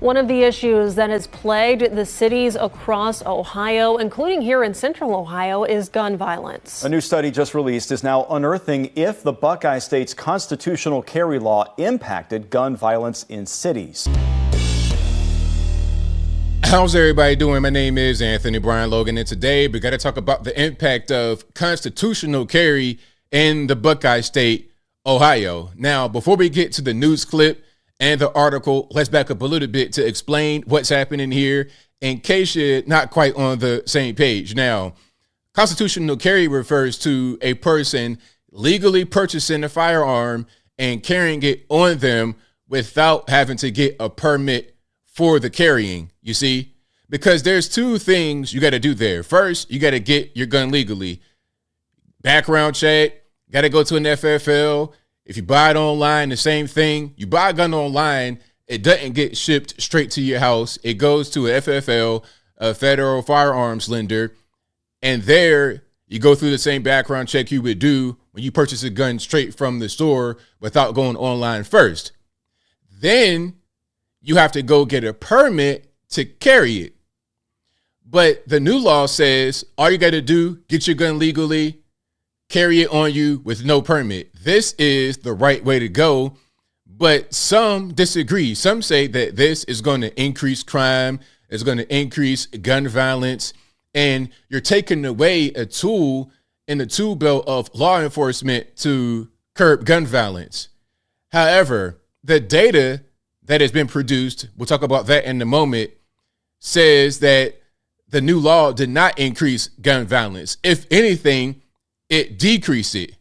One of the issues that has plagued the cities across Ohio, including here in central Ohio, is gun violence. A new study just released is now unearthing if the Buckeye State's constitutional carry law impacted gun violence in cities. How's everybody doing? My name is Anthony Brian Logan, and today we got to talk about the impact of constitutional carry in the Buckeye State, Ohio. Now, before we get to the news clip and the article, let's back up a little bit to explain what's happening here in case you're not quite on the same page. Now, constitutional carry refers to a person legally purchasing a firearm and carrying it on them without having to get a permit for the carrying, you see, because there's two things you got to do there. First, you got to get your gun legally. Background check, got to go to an FFL. If you buy it online, the same thing. You buy a gun online, it doesn't get shipped straight to your house. It goes to a FFL, a federal firearms lender, and there you go through the same background check you would do when you purchase a gun straight from the store without going online first. Then you have to go get a permit to carry it. But the new law says all you got to do, get your gun legally, carry it on you with no permit. This is the right way to go, but some disagree. Some say that this is going to increase crime, it's going to increase gun violence, and you're taking away a tool in the tool belt of law enforcement to curb gun violence. However, the data that has been produced, we'll talk about that in a moment, says that the new law did not increase gun violence. If anything, it decreased it.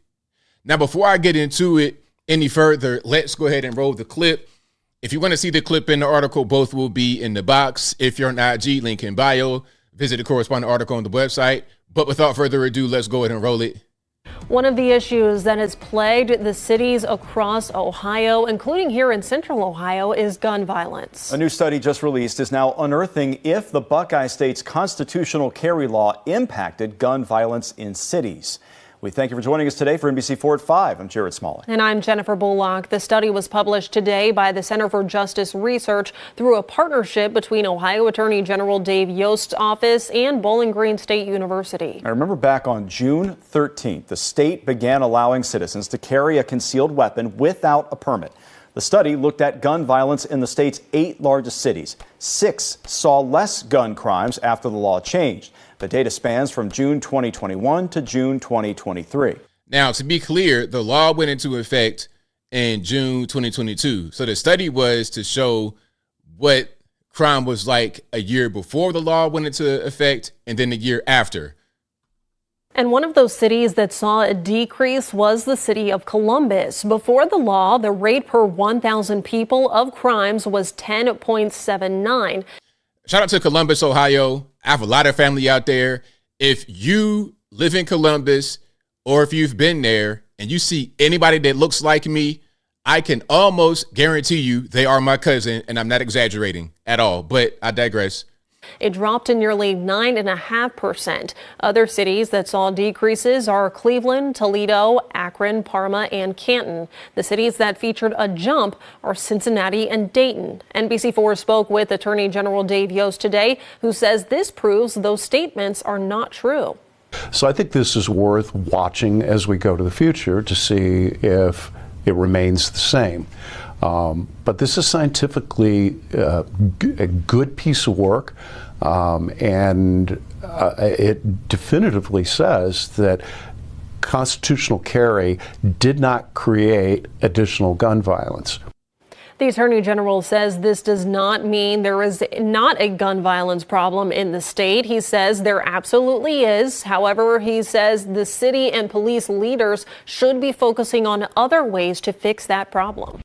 Now, before I get into it any further, let's go ahead and roll the clip. If you want to see the clip in the article, both will be in the box. If you're on IG, link in bio, visit the corresponding article on the website. But without further ado, let's go ahead and roll it. One of the issues that has plagued the cities across Ohio, including here in central Ohio, is gun violence. A new study just released is now unearthing if the Buckeye State's constitutional carry law impacted gun violence in cities. We thank you for joining us today for NBC4 at 5. I'm Jared Smollett. And I'm Jennifer Bullock. The study was published today by the Center for Justice Research through a partnership between Ohio Attorney General Dave Yost's office and Bowling Green State University. I remember back on June 13th, the state began allowing citizens to carry a concealed weapon without a permit. The study looked at gun violence in the state's 8 largest cities. 6 saw less gun crimes after the law changed. The data spans from June 2021 to June 2023. Now, to be clear, the law went into effect in June 2022. So the study was to show what crime was like a year before the law went into effect and then a year after. And one of those cities that saw a decrease was the city of Columbus. Before the law, the rate per 1,000 people of crimes was 10.79. Shout out to Columbus, Ohio. I have a lot of family out there. If you live in Columbus or if you've been there and you see anybody that looks like me, I can almost guarantee you they are my cousin, and I'm not exaggerating at all, but I digress. It dropped to nearly 9.5%. Other cities that saw decreases are Cleveland, Toledo, Akron, Parma, and Canton. The cities that featured a jump are Cincinnati and Dayton. NBC4 spoke with Attorney General Dave Yost today, who says this proves those statements are not true. So I think this is worth watching as we go to the future to see if it remains the same. But this is scientifically a good piece of work, and it definitively says that constitutional carry did not create additional gun violence. The Attorney General says this does not mean there is not a gun violence problem in the state. He says there absolutely is. However, he says the city and police leaders should be focusing on other ways to fix that problem.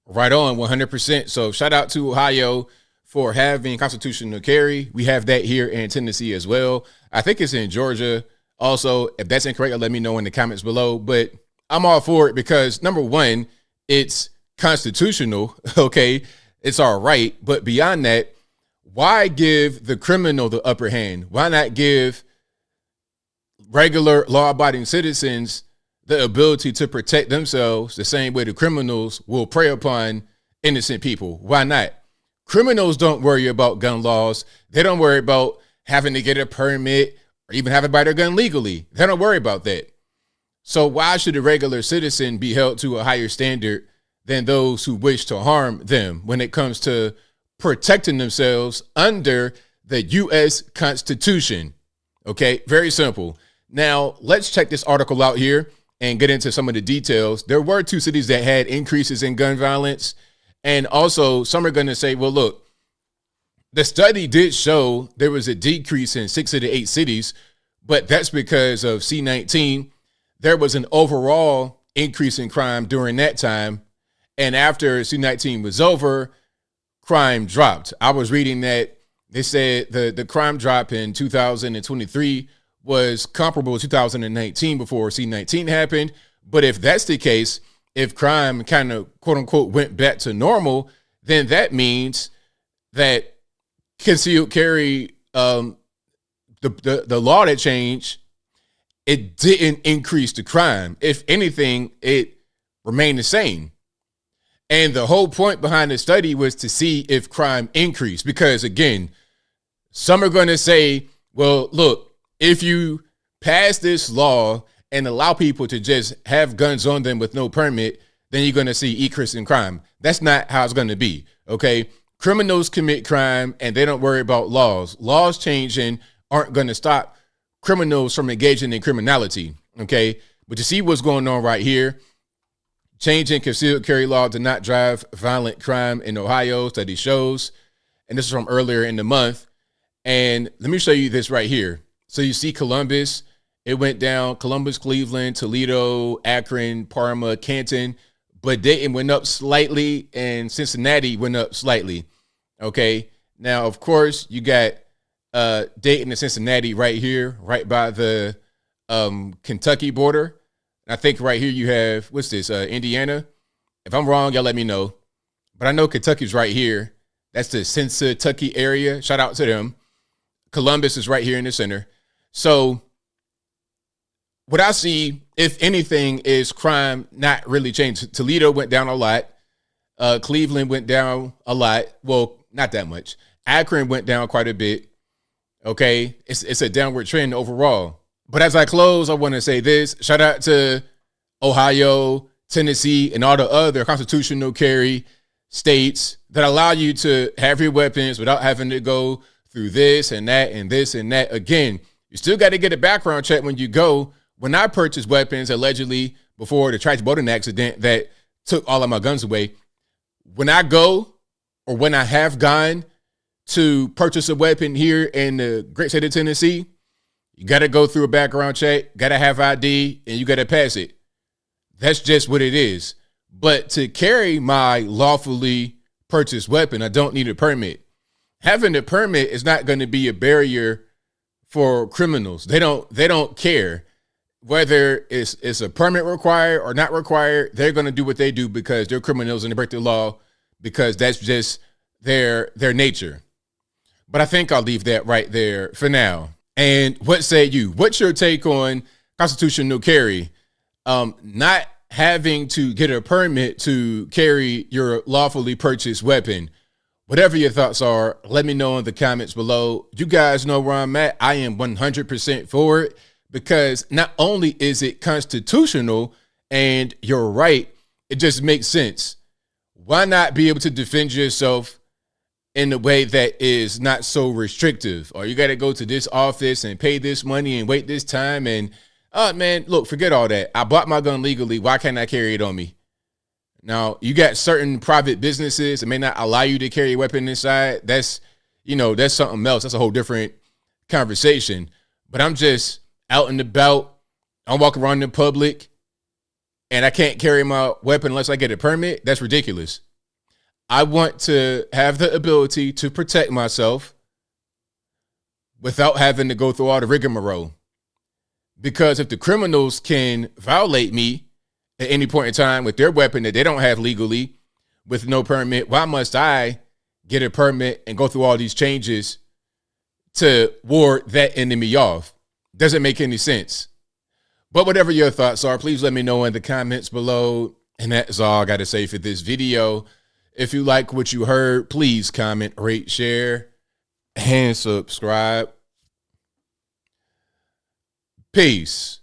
Right on, 100%. So shout out to Ohio for having constitutional carry. We have that here in Tennessee as well. I think it's in Georgia also. If that's incorrect, let me know in the comments below. But I'm all for it because, number one, it's constitutional, okay? It's all right. But beyond that, why give the criminal the upper hand? Why not give regular law-abiding citizens the ability to protect themselves the same way the criminals will prey upon innocent people? Why not? Criminals don't worry about gun laws. They don't worry about having to get a permit or even having to buy their gun legally. They don't worry about that. So why should a regular citizen be held to a higher standard than those who wish to harm them when it comes to protecting themselves under the U.S. Constitution? Okay, very simple. Now, let's check this article out here and get into some of the details. There were 2 cities that had increases in gun violence. And also, some are going to say, well, look, the study did show there was a decrease in 6 of the 8 cities, but that's because of C-19. There was an overall increase in crime during that time. And after C-19 was over, crime dropped. I was reading that they said the crime drop in 2023 was comparable to 2019 before C-19 happened. But if that's the case, if crime kind of quote unquote went back to normal, then that means that concealed carry, the law that changed, it didn't increase the crime. If anything, it remained the same. And the whole point behind the study was to see if crime increased, because again, some are going to say, well, look, if you pass this law and allow people to just have guns on them with no permit, then you're going to see increase in crime. That's not how it's going to be. Okay. Criminals commit crime and they don't worry about laws. Laws changing aren't going to stop criminals from engaging in criminality. Okay. But you see what's going on right here. Changing concealed carry law to not drive violent crime in Ohio, study shows. And this is from earlier in the month. And let me show you this right here. So you see Columbus, it went down, Columbus, Cleveland, Toledo, Akron, Parma, Canton, but Dayton went up slightly and Cincinnati went up slightly. Okay. Now, of course, you got Dayton and Cincinnati right here, right by the Kentucky border. I think right here you have, what's this, Indiana? If I'm wrong, y'all let me know. But I know Kentucky's right here. That's the Cincinnati area. Shout out to them. Columbus is right here in the center. So what I see, if anything, is crime not really changed. Toledo went down a lot. Cleveland went down a lot. Well, not that much. Akron went down quite a bit. Okay. It's a downward trend overall. But as I close, I want to say this. Shout out to Ohio, Tennessee, and all the other constitutional carry states that allow you to have your weapons without having to go through this and that and this and that. Again, you still got to get a background check when you go. When I purchased weapons, allegedly, before the tragic boating accident that took all of my guns away, when I go or when I have gone to purchase a weapon here in the great state of Tennessee, you got to go through a background check, got to have ID, and you got to pass it. That's just what it is. But to carry my lawfully purchased weapon, I don't need a permit. Having a permit is not going to be a barrier for criminals. They don't care whether it's a permit required or not required. They're going to do what they do because they're criminals and they break the law because that's just their nature. But I think I'll leave that right there for now. And what say you? What's your take on constitutional carry? Not having to get a permit to carry your lawfully purchased weapon. Whatever your thoughts are, let me know in the comments below. You guys know where I'm at. I am 100% for it because not only is it constitutional and you're right, it just makes sense. Why not be able to defend yourself in a way that is not so restrictive? Or you got to go to this office and pay this money and wait this time. And, man, look, forget all that. I bought my gun legally. Why can't I carry it on me? Now, you got certain private businesses that may not allow you to carry a weapon inside. That's something else. That's a whole different conversation. But I'm just out and about. I'm walking around in public and I can't carry my weapon unless I get a permit. That's ridiculous. I want to have the ability to protect myself without having to go through all the rigmarole. Because if the criminals can violate me at any point in time with their weapon that they don't have legally with no permit, why must I get a permit and go through all these changes to ward that enemy off? Doesn't make any sense. But whatever your thoughts are, please let me know in the comments below. And that's all I got to say for this video. If you like what you heard, please comment, rate, share, and subscribe. Peace.